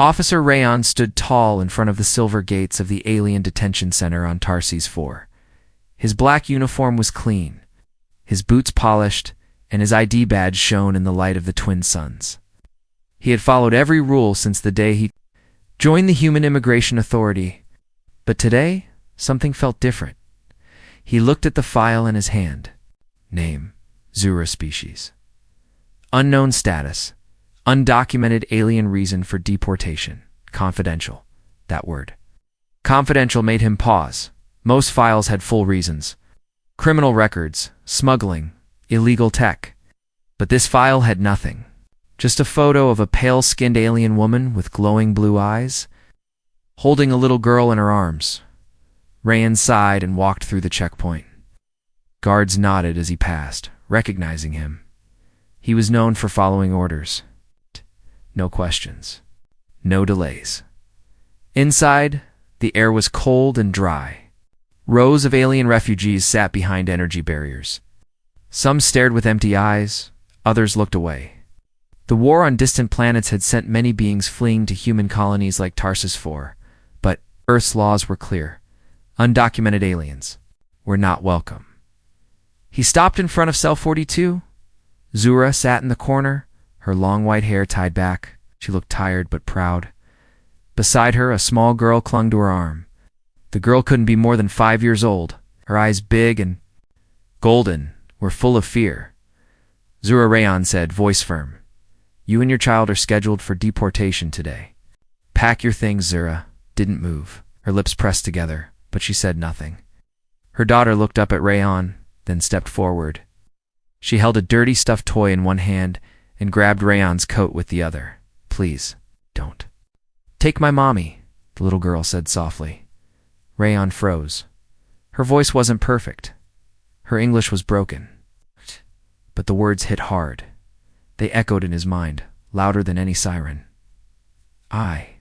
Officer Rayon stood tall in front of the silver gates of the alien detention center on Tarsis 4. His black uniform was clean, his boots polished, and his ID badge shone in the light of the twin suns. He had followed every rule since the day he joined the Human Immigration Authority, but today something felt different. He looked at the file in his hand. Name, Zura species. Unknown status, undocumented alien reason for deportation, confidential, that word. Confidential made him pause. Most files had full reasons. Criminal records, smuggling, illegal tech. But this file had nothing. Just a photo of a pale-skinned alien woman with glowing blue eyes, holding a little girl in her arms. Rayan sighed and walked through the checkpoint. Guards nodded as he passed, recognizing him. He was known for following orders. No questions. No delays. Inside, the air was cold and dry. Rows of alien refugees sat behind energy barriers. Some stared with empty eyes, others looked away. The war on distant planets had sent many beings fleeing to human colonies like Tarsis 4, but Earth's laws were clear. Undocumented aliens were not welcome. He stopped in front of cell 42. Zura sat in the corner, her long white hair tied back. She looked tired but proud. Beside her, a small girl clung to her arm. The girl couldn't be more than 5 years old. Her eyes, big and golden, were full of fear. Zura Rayon said, voice firm, "You and your child are scheduled for deportation today. Pack your things." Zura didn't move. Her lips pressed together, but she said nothing. Her daughter looked up at Rayon, then stepped forward. She held a dirty stuffed toy in one hand and grabbed Rayon's coat with the other. "Please, don't." "Take my mommy," the little girl said softly. Rayon froze. Her voice wasn't perfect. Her English was broken. But the words hit hard. They echoed in his mind, louder than any siren. I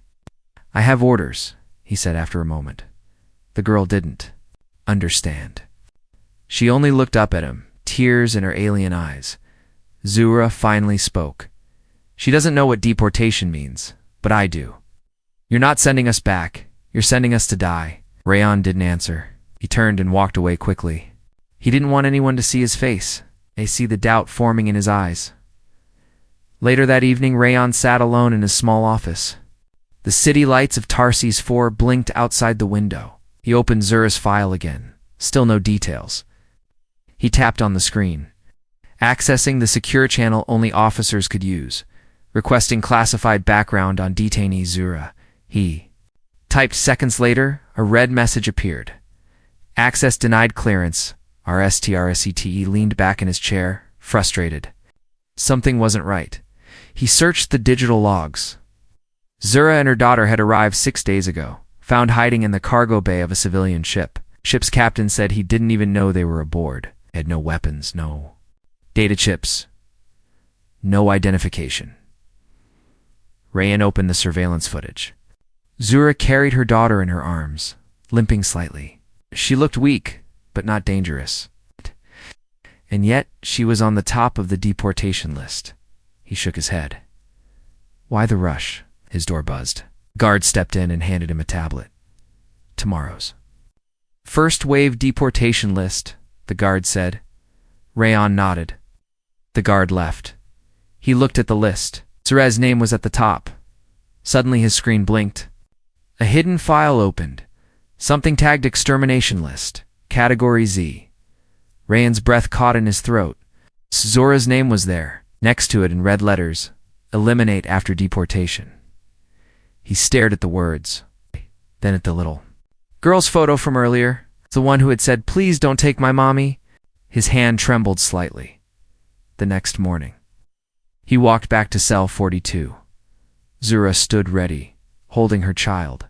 have orders," he said after a moment. The girl didn't understand. She only looked up at him, tears in her alien eyes. Zura finally spoke. "She doesn't know what deportation means, but I do. You're not sending us back. You're sending us to die." Rayon didn't answer. He turned and walked away quickly. He didn't want anyone to see his face. They see the doubt forming in his eyes. Later that evening, Rayon sat alone in his small office. The city lights of Tarsis 4 blinked outside the window. He opened Zura's file again. Still no details. He tapped on the screen, accessing the secure channel only officers could use, requesting classified background on detainee Zura. He typed. Seconds later, a red message appeared. "Access denied clearance." RSTRSETE leaned back in his chair, frustrated. Something wasn't right. He searched the digital logs. Zura and her daughter had arrived 6 days ago, found hiding in the cargo bay of a civilian ship. Ship's captain said he didn't even know they were aboard. Had no weapons, no data chips, no identification. Rayan opened the surveillance footage. Zura carried her daughter in her arms, limping slightly. She looked weak, but not dangerous. And yet, she was on the top of the deportation list. He shook his head. "Why the rush?" His door buzzed. Guard stepped in and handed him a tablet. "Tomorrow's first wave deportation list," the guard said. Rayon nodded. The guard left. He looked at the list. Zura's name was at the top. Suddenly his screen blinked. A hidden file opened. Something tagged extermination list. Category Z. Rayan's breath caught in his throat. Zura's name was there, next to it in red letters. Eliminate after deportation. He stared at the words, then at the little girl's photo from earlier, the one who had said, "Please don't take my mommy." His hand trembled slightly. The next morning, he walked back to cell 42. Zura stood ready, holding her child,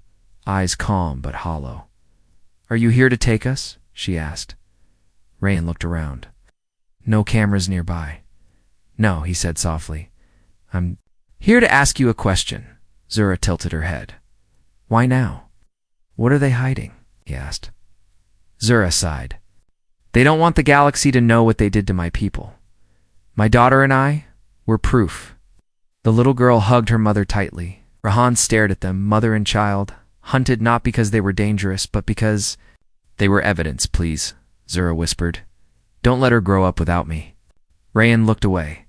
eyes calm but hollow. "Are you here to take us?" she asked. Rayan looked around. No cameras nearby. "No," he said softly. "I'm here to ask you a question." Zura tilted her head. "Why now? What are they hiding?" he asked. Zura sighed. "They don't want the galaxy to know what they did to my people. My daughter and I, we're proof." The little girl hugged her mother tightly, Rahan stared at them, mother and child, hunted not because they were dangerous, but because they were evidence. Please, Zura whispered. Don't let her grow up without me. Rayan looked away.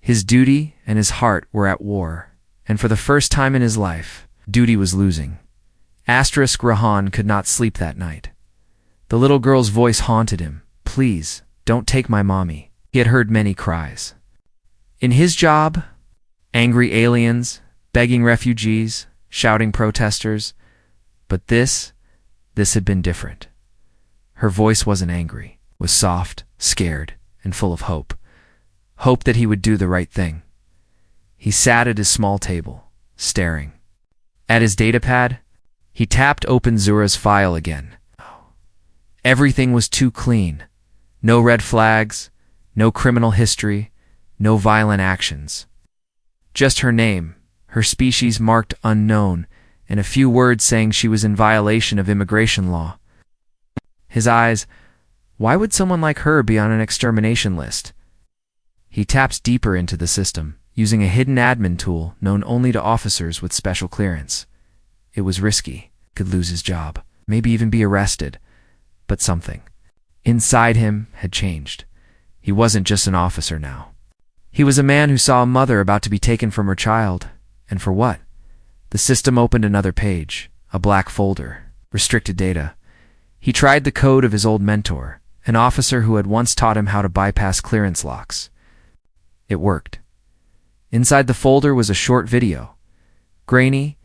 His duty and his heart were at war, and for the first time in his life, duty was losing. Rahan could not sleep that night. The little girl's voice haunted him. Please, don't take my mommy. He had heard many cries. In his job, angry aliens, begging refugees, shouting protesters. But this had been different. Her voice wasn't angry, it was soft, scared, and full of hope. Hope that he would do the right thing. He sat at his small table, staring. At his datapad, he tapped open Zura's file again. Everything was too clean. No red flags, no criminal history, no violent actions. Just her name, her species marked unknown, and a few words saying she was in violation of immigration law. His eyes, why would someone like her be on an extermination list? He tapped deeper into the system, using a hidden admin tool known only to officers with special clearance. It was risky, could lose his job, maybe even be arrested. But something inside him had changed. He wasn't just an officer now. He was a man who saw a mother about to be taken from her child. And for what? The system opened another page, a black folder, restricted data. He tried the code of his old mentor, an officer who had once taught him how to bypass clearance locks. It worked. Inside the folder was a short video. Grainy,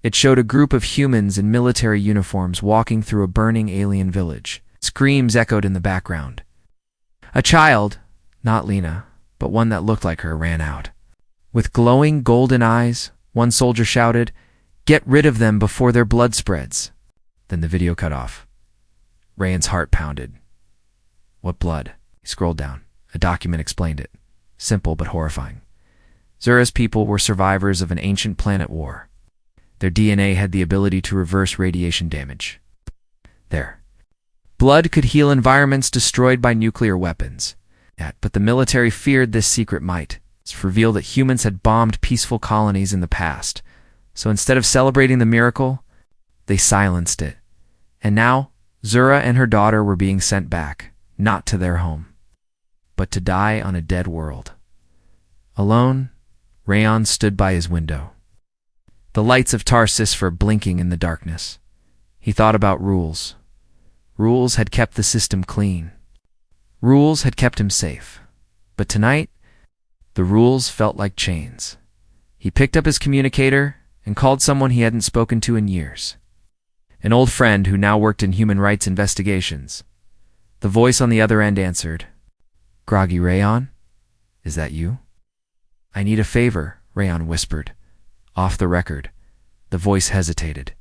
it showed a group of humans in military uniforms walking through a burning alien village. Screams echoed in the background. A child, not Lena, but one that looked like her, ran out. With glowing golden eyes, one soldier shouted, "Get rid of them before their blood spreads." Then the video cut off. Rayan's heart pounded. What blood? He scrolled down. A document explained it. Simple but horrifying. Zura's people were survivors of an ancient planet war. Their DNA had the ability to reverse radiation damage. There. Blood could heal environments destroyed by nuclear weapons. But the military feared this secret might reveal that humans had bombed peaceful colonies in the past. So instead of celebrating the miracle, they silenced it. And now, Zura and her daughter were being sent back, not to their home, but to die on a dead world. Alone, Rayan stood by his window. The lights of Tarsis were blinking in the darkness. He thought about rules. Rules had kept the system clean. Rules had kept him safe. But tonight, the rules felt like chains. He picked up his communicator and called someone he hadn't spoken to in years. An old friend who now worked in human rights investigations. The voice on the other end answered, "Groggy Rayan? Is that you?" "I need a favor," Rayan whispered. Off the record, the voice hesitated.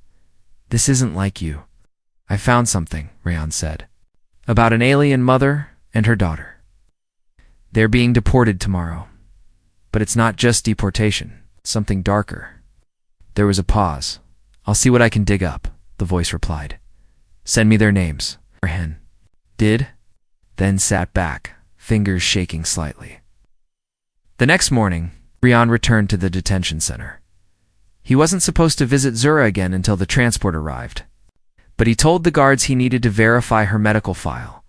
"This isn't like you." "I found something," Rayan said, "about an alien mother and her daughter. They're being deported tomorrow. But it's not just deportation, it's something darker." There was a pause. "I'll see what I can dig up," the voice replied. "Send me their names." Rayan did, then sat back, fingers shaking slightly. The next morning, Rayan returned to the detention center. He wasn't supposed to visit Zura again until the transport arrived. But he told the guards he needed to verify her medical file.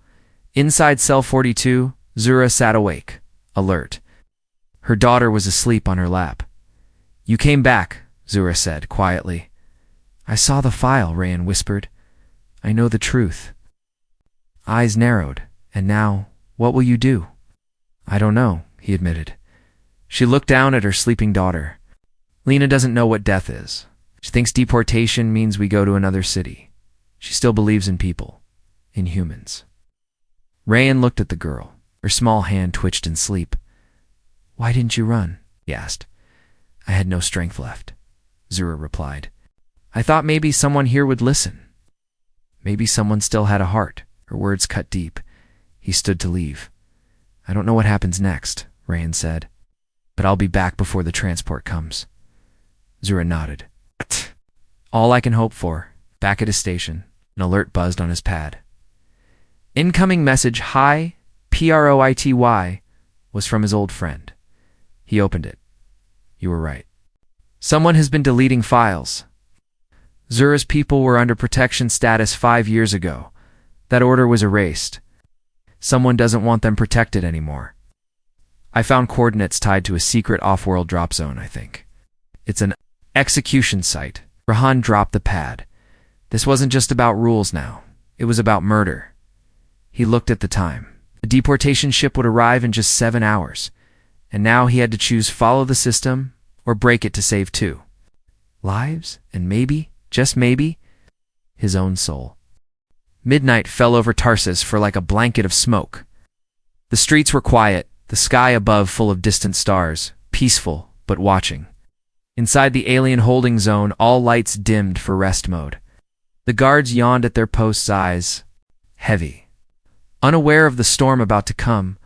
Inside cell 42, Zura sat awake, alert. Her daughter was asleep on her lap. "You came back," Zura said quietly. "I saw the file," Rayan whispered. "I know the truth." Eyes narrowed. "And now, what will you do?" "I don't know," he admitted. She looked down at her sleeping daughter. "Lena doesn't know what death is. She thinks deportation means we go to another city. She still believes in people, in humans." Rayan looked at the girl. Her small hand twitched in sleep. "Why didn't you run?" he asked. "I had no strength left," Zura replied. "I thought maybe someone here would listen. Maybe someone still had a heart." Her words cut deep. He stood to leave. "I don't know what happens next," Rayan said, "but I'll be back before the transport comes." Zura nodded. All I can hope for. Back at his station, an alert buzzed on his pad. Incoming message, "Hi, PROITY," was from his old friend. He opened it. "You were right. Someone has been deleting files. Zura's people were under protection status 5 years ago. That order was erased. Someone doesn't want them protected anymore. I found coordinates tied to a secret off-world drop zone, I think. It's an execution site. Rahan dropped the pad. This wasn't just about rules now. It was about murder. He looked at the time. The deportation ship would arrive in just 7 hours. And now he had to choose follow the system or break it to save 2 lives and maybe, just maybe, his own soul. Midnight fell over Tarsus for like a blanket of smoke. The streets were quiet, the sky above full of distant stars, peaceful but watching. Inside the alien holding zone, all lights dimmed for rest mode. The guards yawned at their posts' eyes, heavy. Unaware of the storm about to come,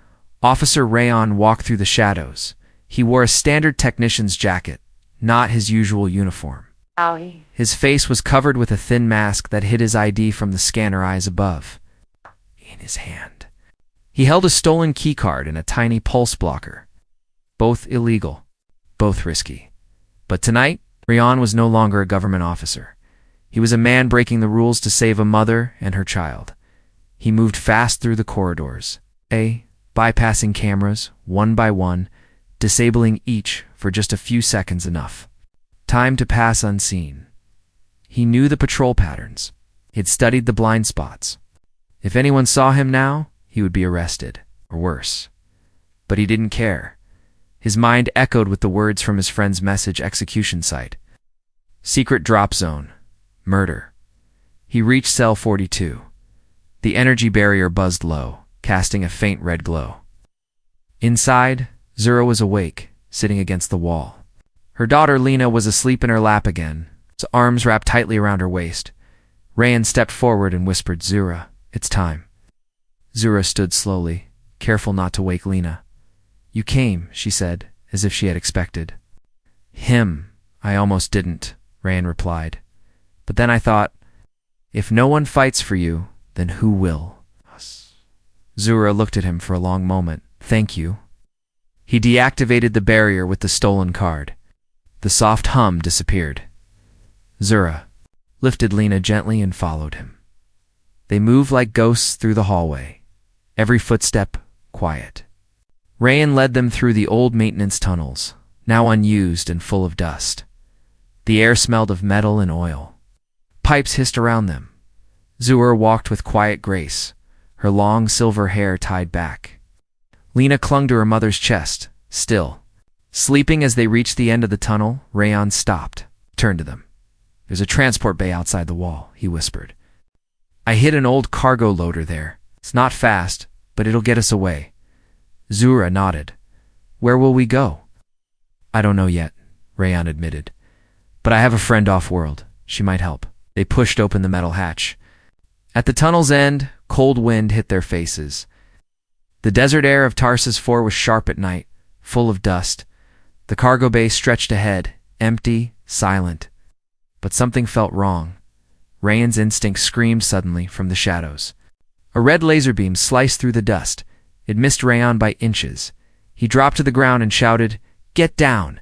Officer Rayon walked through the shadows. He wore a standard technician's jacket, not his usual uniform. Owie. His face was covered with a thin mask that hid his ID from the scanner eyes above. In his hand, he held a stolen keycard and a tiny pulse blocker. Both illegal, both risky. But tonight, Rayon was no longer a government officer. He was a man breaking the rules to save a mother and her child. He moved fast through the corridors, bypassing cameras, one by one, disabling each for just a few seconds enough. Time to pass unseen. He knew the patrol patterns. He had studied the blind spots. If anyone saw him now, he would be arrested, or worse. But he didn't care. His mind echoed with the words from his friend's message execution site. Secret drop zone. Murder. He reached cell 42. The energy barrier buzzed low, casting a faint red glow. Inside, Zura was awake, sitting against the wall. Her daughter Lena was asleep in her lap again, her arms wrapped tightly around her waist. Rayan stepped forward and whispered, "Zura, it's time." Zura stood slowly, careful not to wake Lena. "You came," she said, as if she had expected. "Him, I almost didn't," Rayan replied. "But then I thought, if no one fights for you, then who will?" Zura looked at him for a long moment. "Thank you." He deactivated the barrier with the stolen card. The soft hum disappeared. Zura lifted Lena gently and followed him. They moved like ghosts through the hallway, every footstep quiet. Rayan led them through the old maintenance tunnels, now unused and full of dust. The air smelled of metal and oil. Pipes hissed around them. Zura walked with quiet grace, her long silver hair tied back. Lena clung to her mother's chest, still. Sleeping as they reached the end of the tunnel, Rayon stopped, turned to them. "There's a transport bay outside the wall," he whispered. "I hid an old cargo loader there. It's not fast, but it'll get us away." Zura nodded. "Where will we go?" "I don't know yet," Rayon admitted. "But I have a friend off-world. She might help." They pushed open the metal hatch. At the tunnel's end, cold wind hit their faces. The desert air of Tarsus 4 was sharp at night, full of dust. The cargo bay stretched ahead, empty, silent. But something felt wrong. Rayan's instinct screamed suddenly from the shadows. A red laser beam sliced through the dust. It missed Rayan by inches. He dropped to the ground and shouted, "Get down!"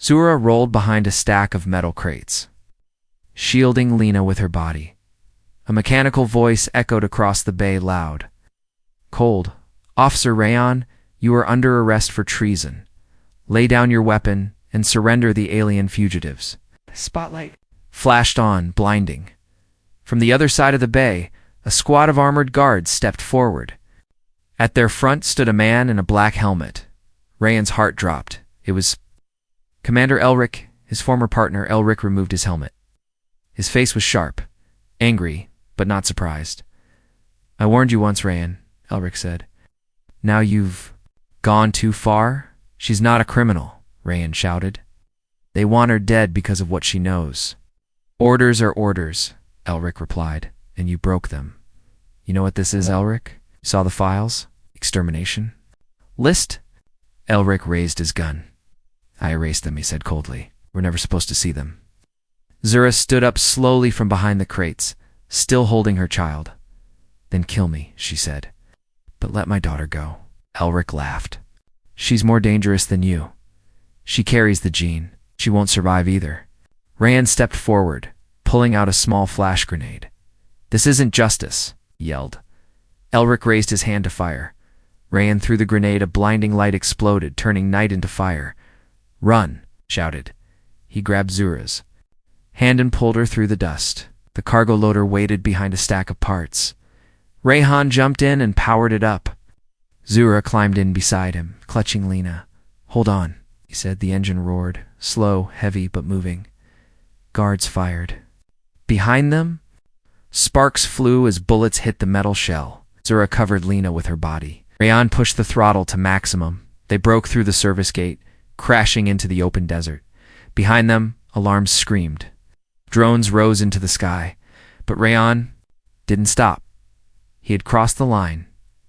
Zura rolled behind a stack of metal crates, shielding Lena with her body. A mechanical voice echoed across the bay loud. "Cold. Officer Rayan, you are under arrest for treason. Lay down your weapon and surrender the alien fugitives." The spotlight flashed on, blinding. From the other side of the bay, a squad of armored guards stepped forward. At their front stood a man in a black helmet. Rayan's heart dropped. It was Commander Elric. His former partner, Elric, removed his helmet. His face was sharp, angry, but not surprised. "I warned you once, Rayan," Elric said. "Now you've gone too far?" "She's not a criminal," Rayan shouted. "They want her dead because of what she knows." "Orders are orders," Elric replied, "and you broke them." "You know what this is, Elric? You saw the files? Extermination? List?" Elric raised his gun. "I erased them," he said coldly. "We're never supposed to see them." Zura stood up slowly from behind the crates, still holding her child. "Then kill me," she said. "But let my daughter go." Elric laughed. "She's more dangerous than you. She carries the gene. She won't survive either. Rayan stepped forward, pulling out a small flash grenade. This isn't justice, he yelled. Elric raised his hand to fire. Rayan threw the grenade, a blinding light exploded, turning night into fire. Run, shouted. He grabbed Zura's hand and pulled her through the dust. The cargo loader waited behind a stack of parts. Rayhan jumped in and powered it up. Zura climbed in beside him, clutching Lena. Hold on, he said. The engine roared, slow, heavy, but moving. Guards fired. Behind them, sparks flew as bullets hit the metal shell. Zura covered Lena with her body. Rayan pushed the throttle to maximum. They broke through the service gate, crashing into the open desert. Behind them, alarms screamed. Drones rose into the sky, but Rayan didn't stop. He had crossed the line,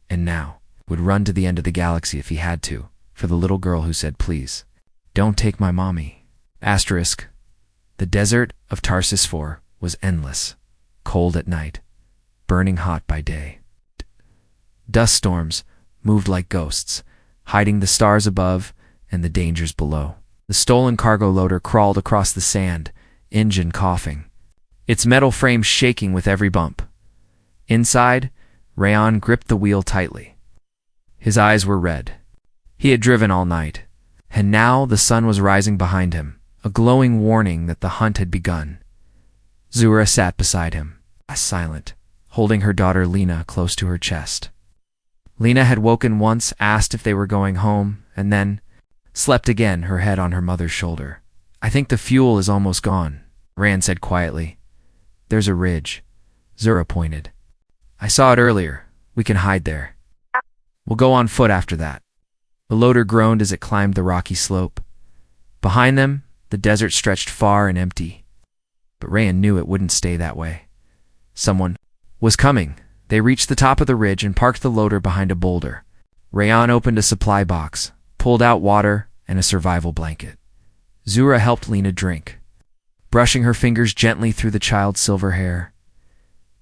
and now would run to the end of the galaxy if he had to, for the little girl who said, "Please, don't take my mommy." Asterisk. The desert of Tarsis 4 was endless, cold at night, burning hot by day. Dust storms moved like ghosts, hiding the stars above and the dangers below. The stolen cargo loader crawled across the sand, engine coughing, its metal frame shaking with every bump. Inside, Rayan gripped the wheel tightly. His eyes were red. He had driven all night, and now the sun was rising behind him, a glowing warning that the hunt had begun. Zura sat beside him, silent, holding her daughter Lena close to her chest. Lena had woken once, asked if they were going home, and then slept again, her head on her mother's shoulder. I think the fuel is almost gone, Rayan said quietly. There's a ridge. Zura pointed. I saw it earlier. We can hide there. We'll go on foot after that. The loader groaned as it climbed the rocky slope. Behind them, the desert stretched far and empty. But Rayan knew it wouldn't stay that way. Someone was coming. They reached the top of the ridge and parked the loader behind a boulder. Rayan opened a supply box, pulled out water and a survival blanket. Zura helped Lena drink, brushing her fingers gently through the child's silver hair.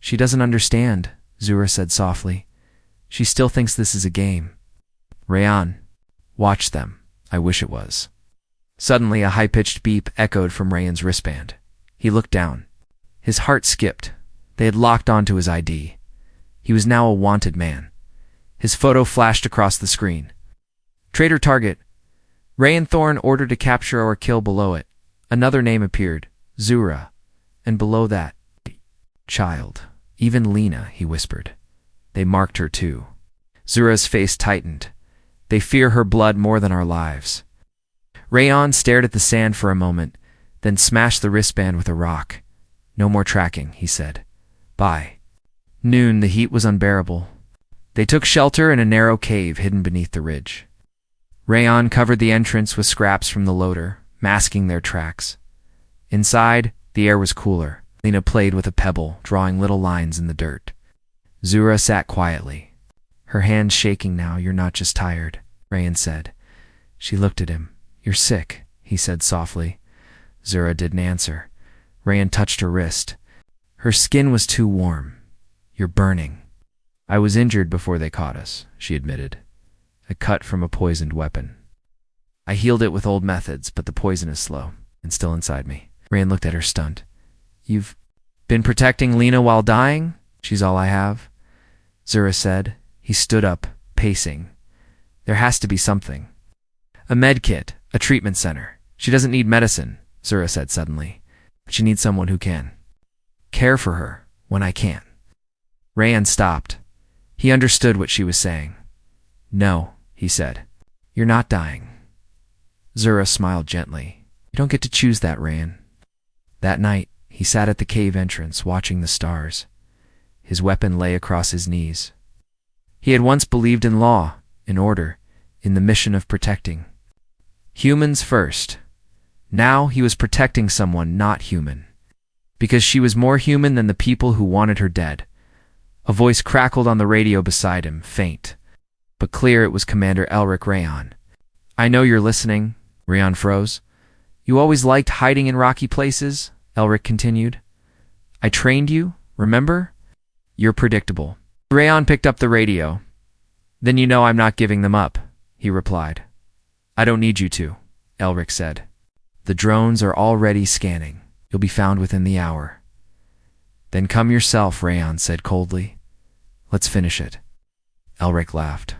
She doesn't understand, Zura said softly. She still thinks this is a game. Rayan, watch them. I wish it was. Suddenly, a high-pitched beep echoed from Rayan's wristband. He looked down. His heart skipped. They had locked onto his ID. He was now a wanted man. His photo flashed across the screen. Traitor target. Rayan Thorne ordered to capture or kill. Below it, another name appeared, Zura, and below that, child. Even Lena, he whispered. They marked her too. Zura's face tightened. They fear her blood more than our lives. Rayan stared at the sand for a moment, then smashed the wristband with a rock. No more tracking, he said. By noon, the heat was unbearable. They took shelter in a narrow cave hidden beneath the ridge. Rayan covered the entrance with scraps from the loader, masking their tracks. Inside, the air was cooler. Lena played with a pebble, drawing little lines in the dirt. Zura sat quietly, her hands shaking now. You're not just tired, Rayan said. She looked at him. You're sick, he said softly. Zura didn't answer. Rayan touched her wrist. Her skin was too warm. You're burning. I was injured before they caught us, she admitted. A cut from a poisoned weapon. I healed it with old methods, but the poison is slow and still inside me. Rayan looked at her, stunned. You've been protecting Lena while dying? She's all I have, Zura said. He stood up, pacing. There has to be something. A med kit, a treatment center. She doesn't need medicine, Zura said suddenly. But she needs someone who can care for her when I can't. Rayan stopped. He understood what she was saying. No, he said. You're not dying. Zura smiled gently. You don't get to choose that, Rayan. That night, he sat at the cave entrance, watching the stars. His weapon lay across his knees. He had once believed in law, in order, in the mission of protecting humans first. Now he was protecting someone not human, because she was more human than the people who wanted her dead. A voice crackled on the radio beside him, faint, but clear. It was Commander Elric Rayan. I know you're listening. Rayan froze. You always liked hiding in rocky places, Elric continued. I trained you, remember? You're predictable. Rayan picked up the radio. Then you know I'm not giving them up, he replied. I don't need you to, Elric said. The drones are already scanning. You'll be found within the hour. Then come yourself, Rayan said coldly. Let's finish it. Elric laughed.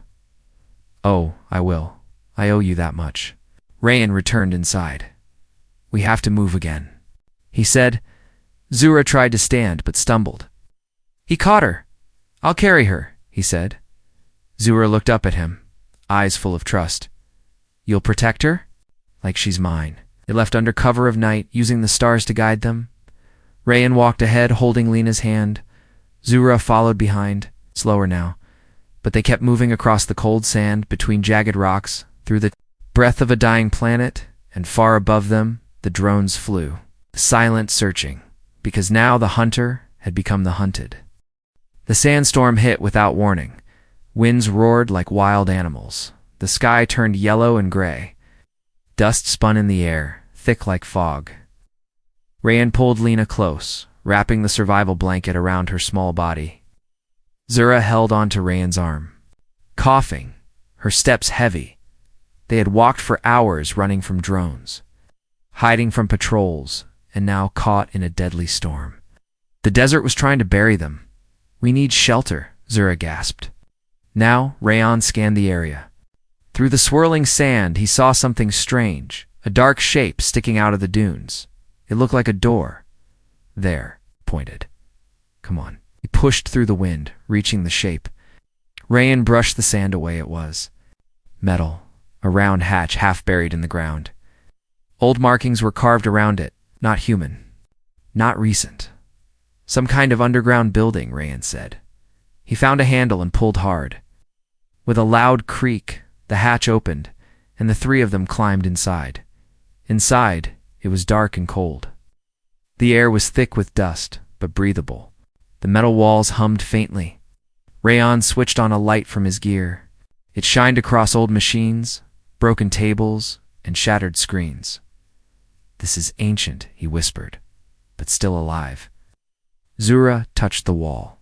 Oh, I will. I owe you that much. Rayan returned inside. We have to move again, he said. Zura tried to stand but stumbled. He caught her. I'll carry her, he said. Zura looked up at him, eyes full of trust. You'll protect her? Like she's mine. They left under cover of night, using the stars to guide them. Rayan walked ahead, holding Lena's hand. Zura followed behind, slower now, but they kept moving across the cold sand, between jagged rocks, through the breath of a dying planet, and far above them, the drones flew, silent, searching, because now the hunter had become the hunted. The sandstorm hit without warning. Winds roared like wild animals. The sky turned yellow and gray. Dust spun in the air, thick like fog. Rayan pulled Lena close, wrapping the survival blanket around her small body. Zura held onto Rayan's arm, coughing, her steps heavy. They had walked for hours running from drones, hiding from patrols, and now caught in a deadly storm. The desert was trying to bury them. We need shelter, Zura gasped. Now, Rayan scanned the area. Through the swirling sand, he saw something strange, a dark shape sticking out of the dunes. It looked like a door. There, pointed. Come on. He pushed through the wind, reaching the shape. Rayan brushed the sand away. It was metal, a round hatch half buried in the ground. Old markings were carved around it, not human, not recent. Some kind of underground building, Rayan said. He found a handle and pulled hard. With a loud creak, the hatch opened, and the three of them climbed inside. Inside, it was dark and cold. The air was thick with dust, but breathable. The metal walls hummed faintly. Rayan switched on a light from his gear. It shined across old machines, broken tables, and shattered screens. This is ancient, he whispered, but still alive. Zura touched the wall.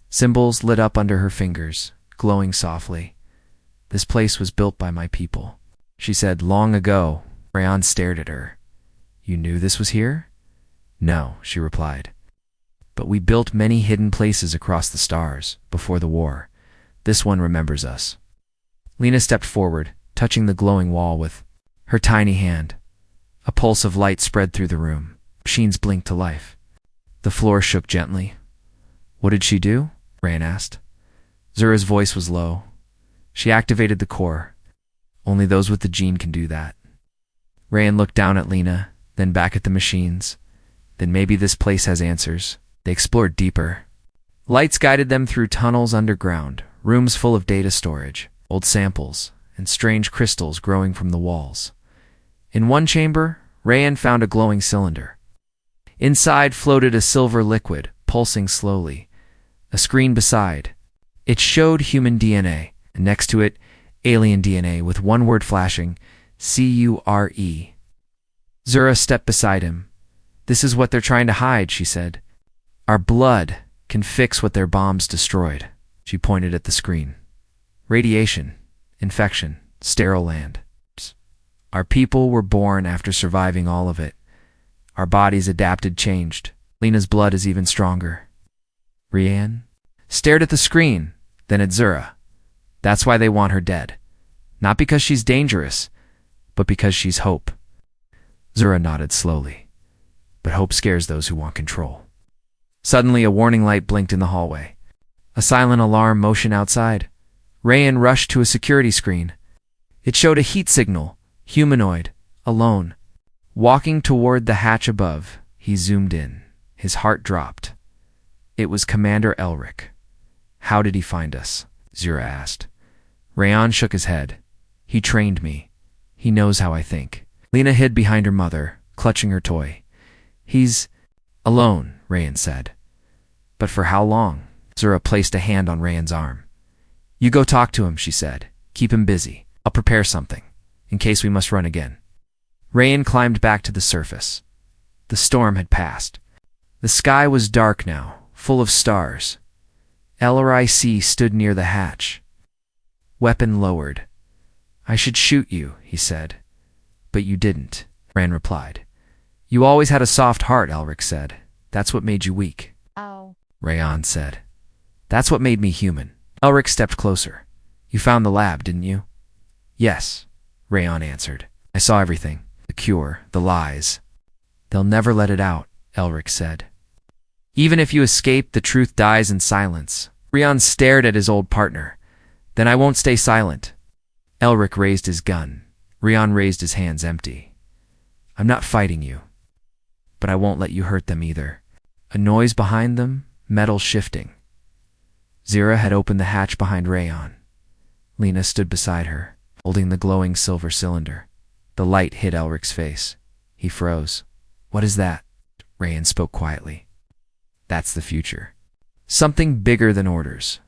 Symbols lit up under her fingers, glowing softly. This place was built by my people, she said, long ago. Rayan stared at her. You knew this was here? No, she replied. But we built many hidden places across the stars, before the war. This one remembers us. Lena stepped forward, touching the glowing wall with her tiny hand. A pulse of light spread through the room. Machines blinked to life. The floor shook gently. What did she do? Rayan asked. Zura's voice was low. She activated the core. Only those with the gene can do that. Rayan looked down at Lena, then back at the machines. Then maybe this place has answers. They explored deeper. Lights guided them through tunnels underground, rooms full of data storage, old samples, and strange crystals growing from the walls. In one chamber, Rayan found a glowing cylinder. Inside floated a silver liquid, pulsing slowly. A screen beside. It showed human DNA, and next to it, alien DNA with one word flashing, C-U-R-E. Zura stepped beside him. This is what they're trying to hide, she said. Our blood can fix what their bombs destroyed. She pointed at the screen. Radiation, infection, sterile land. Our people were born after surviving all of it. Our bodies adapted, changed. Lena's blood is even stronger. Rayan stared at the screen, then at Zura. That's why they want her dead. Not because she's dangerous, but because she's hope. Zura nodded slowly. But hope scares those who want control. Suddenly, a warning light blinked in the hallway. A silent alarm motion outside. Rayan rushed to a security screen. It showed a heat signal, humanoid, alone. Walking toward the hatch above, he zoomed in. His heart dropped. It was Commander Elric. How did he find us? Zura asked. Rayan shook his head. He trained me. He knows how I think. Lena hid behind her mother, clutching her toy. He's alone, Rayan said. But for how long? Zura placed a hand on Rayan's arm. You go talk to him, she said. Keep him busy. I'll prepare something, in case we must run again. Rayan climbed back to the surface. The storm had passed. The sky was dark now, full of stars. LRIC stood near the hatch. Weapon lowered. I should shoot you, he said. But you didn't. Rayan replied. You always had a soft heart, Elric said. That's what made you weak. Oh. Rayan said. That's what made me human. Elric stepped closer. You found the lab, didn't you? Yes, Rayan answered. I saw everything. The cure, the lies. They'll never let it out, Elric said. Even if you escape, the truth dies in silence. Rayan stared at his old partner. Then I won't stay silent. Elric raised his gun. Rayan raised his hands empty. I'm not fighting you, but I won't let you hurt them either. A noise behind them, metal shifting. Zura had opened the hatch behind Rayan. Lena stood beside her, holding the glowing silver cylinder. The light hit Elric's face. He froze. What is that? Rayan spoke quietly. That's the future. Something bigger than orders.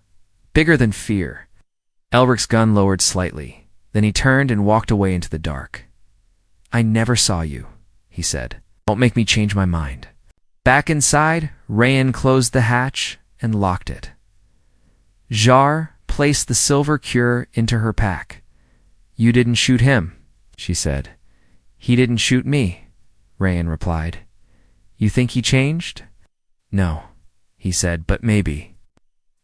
Bigger than fear. Elric's gun lowered slightly. Then he turned and walked away into the dark. I never saw you, he said. Don't make me change my mind. Back inside, Rayan closed the hatch and locked it. Jar placed the silver cure into her pack. You didn't shoot him, she said. He didn't shoot me, Rayan replied. You think he changed? No, he said, but maybe.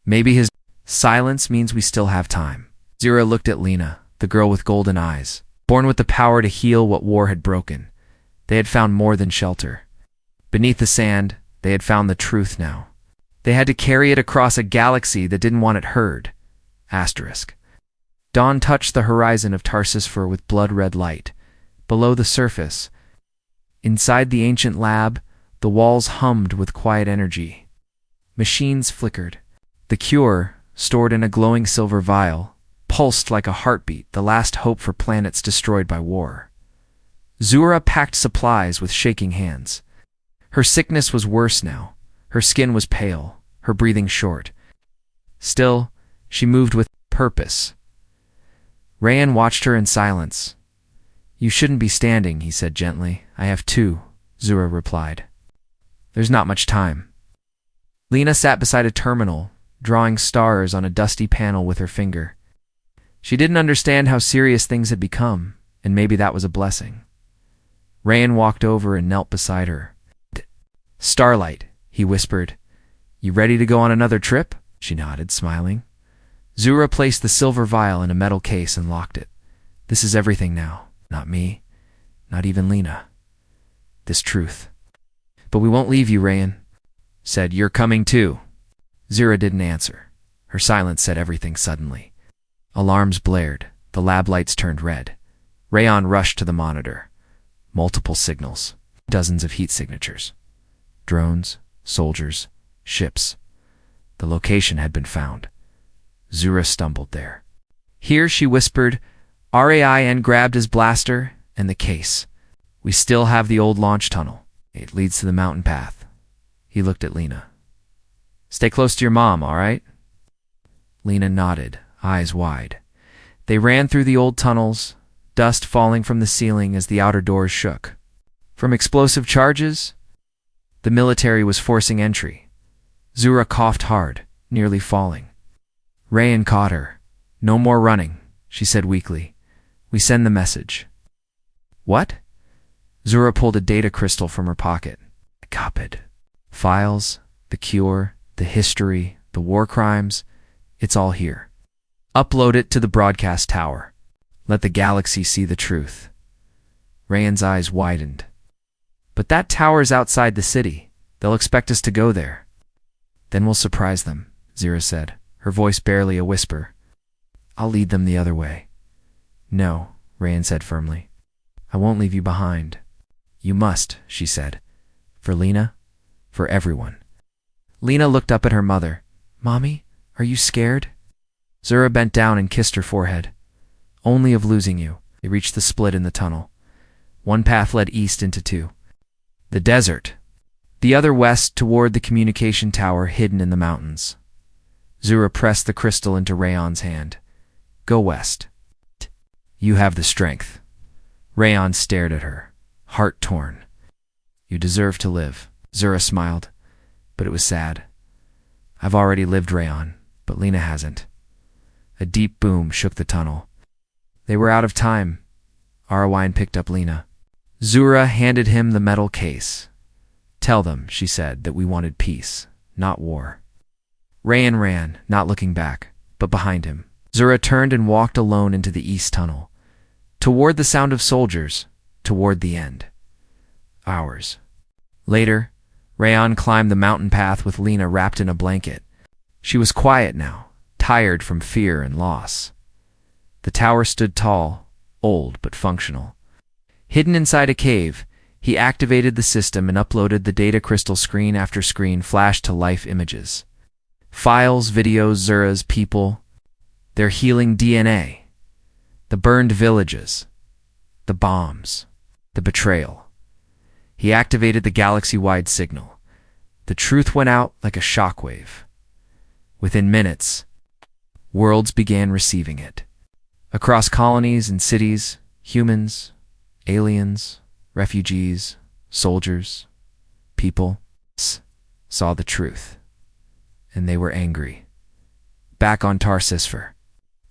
Maybe his silence means we still have time. Zura looked at Lena, the girl with golden eyes, born with the power to heal what war had broken. They had found more than shelter. Beneath the sand, they had found the truth now. They had to carry it across a galaxy that didn't want it heard. Asterisk. Dawn touched the horizon of Tarsisphur with blood-red light. Below the surface, inside the ancient lab, the walls hummed with quiet energy. Machines flickered. The cure, stored in a glowing silver vial, pulsed like a heartbeat, the last hope for planets destroyed by war. Zura packed supplies with shaking hands. Her sickness was worse now. Her skin was pale, her breathing short. Still, she moved with purpose. Rayan watched her in silence. You shouldn't be standing, he said gently. I have two, Zura replied. There's not much time. Lena sat beside a terminal, drawing stars on a dusty panel with her finger. She didn't understand how serious things had become, and maybe that was a blessing. Rayan walked over and knelt beside her. Starlight, he whispered. You ready to go on another trip? She nodded, smiling. Zura placed the silver vial in a metal case and locked it. This is everything now. Not me. Not even Lena. This truth. But we won't leave you, Rayan. Said, you're coming too. Zura didn't answer. Her silence said everything suddenly. Alarms blared. The lab lights turned red. Rayan rushed to the monitor. Multiple signals. Dozens of heat signatures. Drones, soldiers, ships. The location had been found. Zura stumbled there. Here, she whispered. Rayan grabbed his blaster and the case. We still have the old launch tunnel. It leads to the mountain path. He looked at Lena. Stay close to your mom, all right? Lena nodded, eyes wide. They ran through the old tunnels, dust falling from the ceiling as the outer doors shook. From explosive charges, the military was forcing entry. Zura coughed hard, nearly falling. Rayan caught her. No more running, she said weakly. We send the message. What? Zura pulled a data crystal from her pocket. I copied. Files, the cure, the history, the war crimes, it's all here. Upload it to the broadcast tower. Let the galaxy see the truth. Rayan's eyes widened. But that tower's outside the city. They'll expect us to go there. Then we'll surprise them, Zura said, her voice barely a whisper. I'll lead them the other way. No, Rayan said firmly. I won't leave you behind. You must, she said. For Lena, for everyone. Lena looked up at her mother. Mommy, are you scared? Zura bent down and kissed her forehead. Only of losing you. They reached the split in the tunnel. One path led east into two. The desert. The other west toward the communication tower hidden in the mountains. Zura pressed the crystal into Rayan's hand. Go west. You have the strength. Rayan stared at her, heart torn. You deserve to live. Zura smiled, but it was sad. I've already lived, Rayan, but Lena hasn't. A deep boom shook the tunnel. They were out of time. Arawain picked up Lena. Zura handed him the metal case. "Tell them," she said, "that we wanted peace, not war." Rayan ran, not looking back, but behind him. Zura turned and walked alone into the east tunnel, toward the sound of soldiers, toward the end. Hours later, Rayan climbed the mountain path with Lena wrapped in a blanket. She was quiet now, tired from fear and loss. The tower stood tall, old but functional. Hidden inside a cave, he activated the system and uploaded the data crystal. Screen after screen flashed to life images. Files, videos, Zura's people, their healing DNA, the burned villages, the bombs, the betrayal. He activated the galaxy-wide signal. The truth went out like a shockwave. Within minutes, worlds began receiving it. Across colonies and cities, humans, aliens, refugees, soldiers, people saw the truth. And they were angry. Back on Tarsisfer,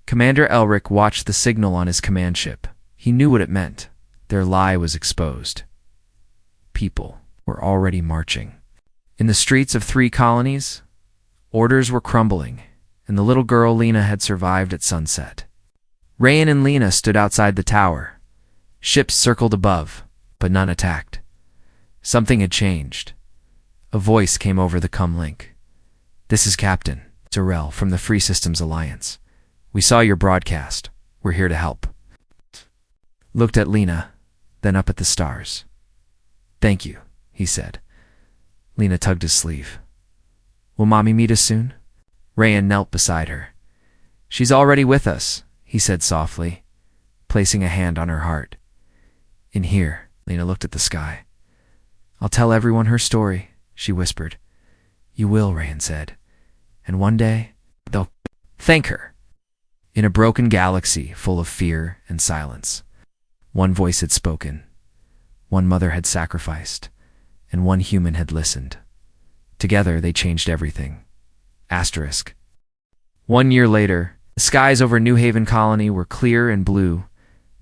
Commander Elric watched the signal on his command ship. He knew what it meant. Their lie was exposed. People were already marching. In the streets of 3 colonies, orders were crumbling, and the little girl Lena had survived at sunset. Rayan and Lena stood outside the tower. Ships circled above, but none attacked. Something had changed. A voice came over the comlink. "This is Captain Zura from the Free Systems Alliance. We saw your broadcast. We're here to help." Looked at Lena, then up at the stars. "Thank you," he said. Lena tugged his sleeve. "Will Mommy meet us soon?" Rayan knelt beside her. "She's already with us," he said softly, placing a hand on her heart. "In here," Lena looked at the sky. "I'll tell everyone her story," she whispered. "You will," Rayan said. "And one day, they'll thank her." In a broken galaxy full of fear and silence, one voice had spoken. One mother had sacrificed, and one human had listened. Together, they changed everything. Asterisk. 1 year later, the skies over New Haven Colony were clear and blue,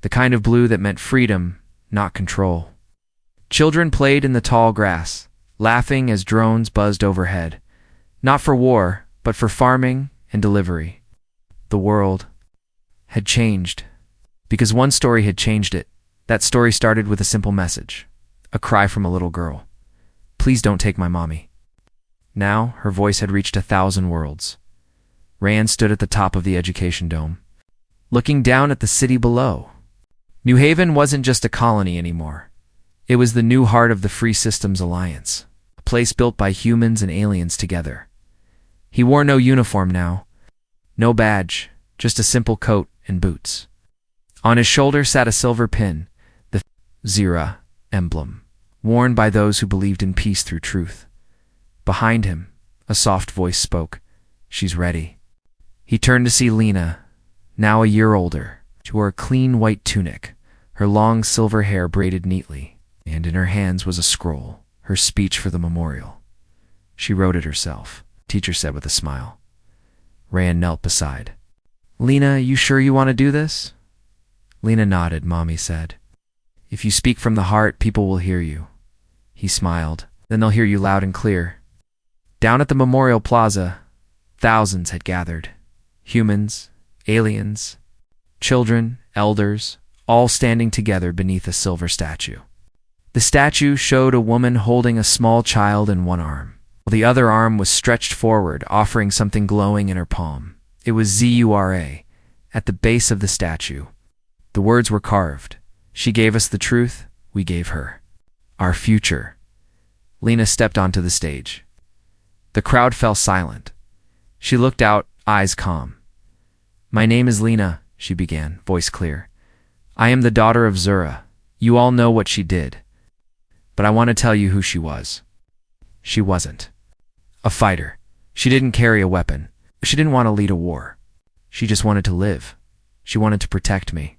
the kind of blue that meant freedom, not control. Children played in the tall grass, laughing as drones buzzed overhead, not for war, but for farming and delivery. The world had changed, because one story had changed it. That story started with a simple message, a cry from a little girl. "Please don't take my mommy." Now, her voice had reached 1,000 worlds. Rayan stood at the top of the education dome, looking down at the city below. New Haven wasn't just a colony anymore. It was the new heart of the Free Systems Alliance, a place built by humans and aliens together. He wore no uniform now, no badge, just a simple coat and boots. On his shoulder sat a silver pin, the Zura emblem, worn by those who believed in peace through truth. Behind him, a soft voice spoke. "She's ready." He turned to see Lena, now a year older. She wore a clean white tunic, her long silver hair braided neatly, and in her hands was a scroll, her speech for the memorial. She wrote it herself, teacher said with a smile. Rayan knelt beside. "Lena, you sure you want to do this?" Lena nodded, Mommy said. "If you speak from the heart, people will hear you." He smiled. "Then they'll hear you loud and clear." Down at the Memorial Plaza, thousands had gathered. Humans, aliens, children, elders, all standing together beneath a silver statue. The statue showed a woman holding a small child in one arm, while the other arm was stretched forward, offering something glowing in her palm. It was Zura. At the base of the statue, the words were carved. "She gave us the truth, we gave her our future." Lena stepped onto the stage. The crowd fell silent. She looked out, eyes calm. "My name is Lena," she began, voice clear. "I am the daughter of Zura. You all know what she did. But I want to tell you who she was. She wasn't a fighter. She didn't carry a weapon. She didn't want to lead a war. She just wanted to live. She wanted to protect me.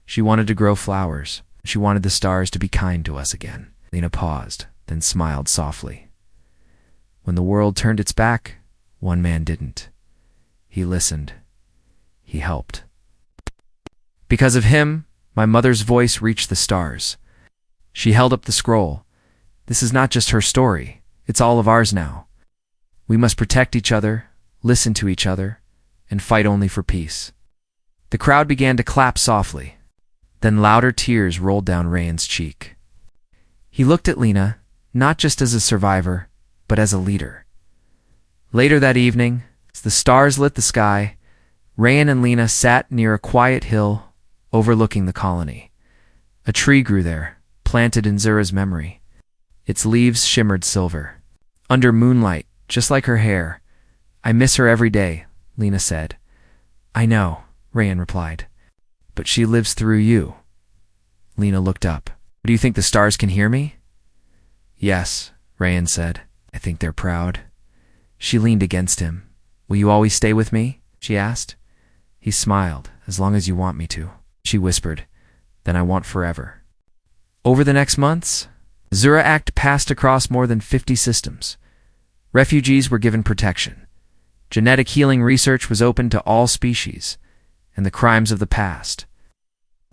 She wanted to grow flowers. She wanted the stars to be kind to us again." Lena paused, then smiled softly. "When the world turned its back, one man didn't. He listened. He helped. Because of him, my mother's voice reached the stars. She held up the scroll. This is not just her story. It's all of ours now. We must protect each other, listen to each other, and fight only for peace. The crowd began to clap softly. Then louder tears rolled down Ryan's cheek. He looked at Lena, not just as a survivor, but as a leader. Later that evening, as the stars lit the sky, Ryan and Lena sat near a quiet hill overlooking the colony. A tree grew there, planted in Zura's memory. Its leaves shimmered silver. Under moonlight, just like her hair. I miss her every day, Lena said. I know, Ryan replied. But she lives through you. Lena looked up. Do you think the stars can hear me? Yes, Ryan said. I think they're proud. She leaned against him. Will you always stay with me? She asked. He smiled. As long as you want me to. She whispered. Then I want forever. Over the next months, the Zura Act passed across more than 50 systems. Refugees were given protection. Genetic healing research was open to all species, and the crimes of the past.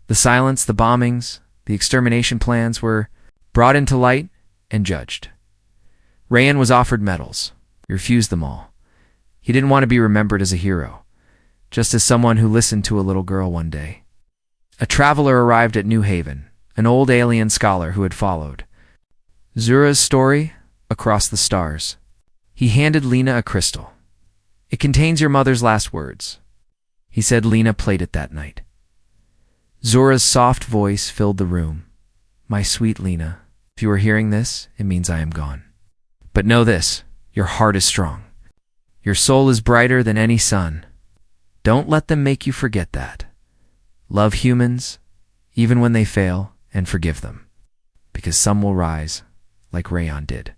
The silence, the bombings, the extermination plans were brought into light and judged. Ryan was offered medals. He refused them all. He didn't want to be remembered as a hero, just as someone who listened to a little girl one day. A traveler arrived at New Haven, an old alien scholar who had followed Zura's story across the stars. He handed Lena a crystal. It contains your mother's last words. He said Lena played it that night. Zura's soft voice filled the room. My sweet Lena, if you are hearing this, it means I am gone. But know this, your heart is strong. Your soul is brighter than any sun. Don't let them make you forget that. Love humans, even when they fail, and forgive them, because some will rise, like Rayan did.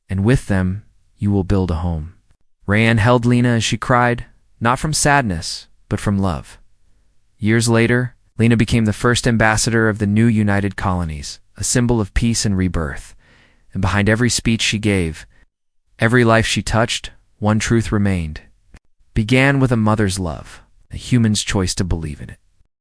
And with them, you will build a home. Rayan held Lena as she cried, not from sadness, but from love. Years later, Lena became the first ambassador of the new United Colonies, a symbol of peace and rebirth. And behind every speech she gave, every life she touched, one truth remained. Began with a mother's love, a human's choice to believe in it.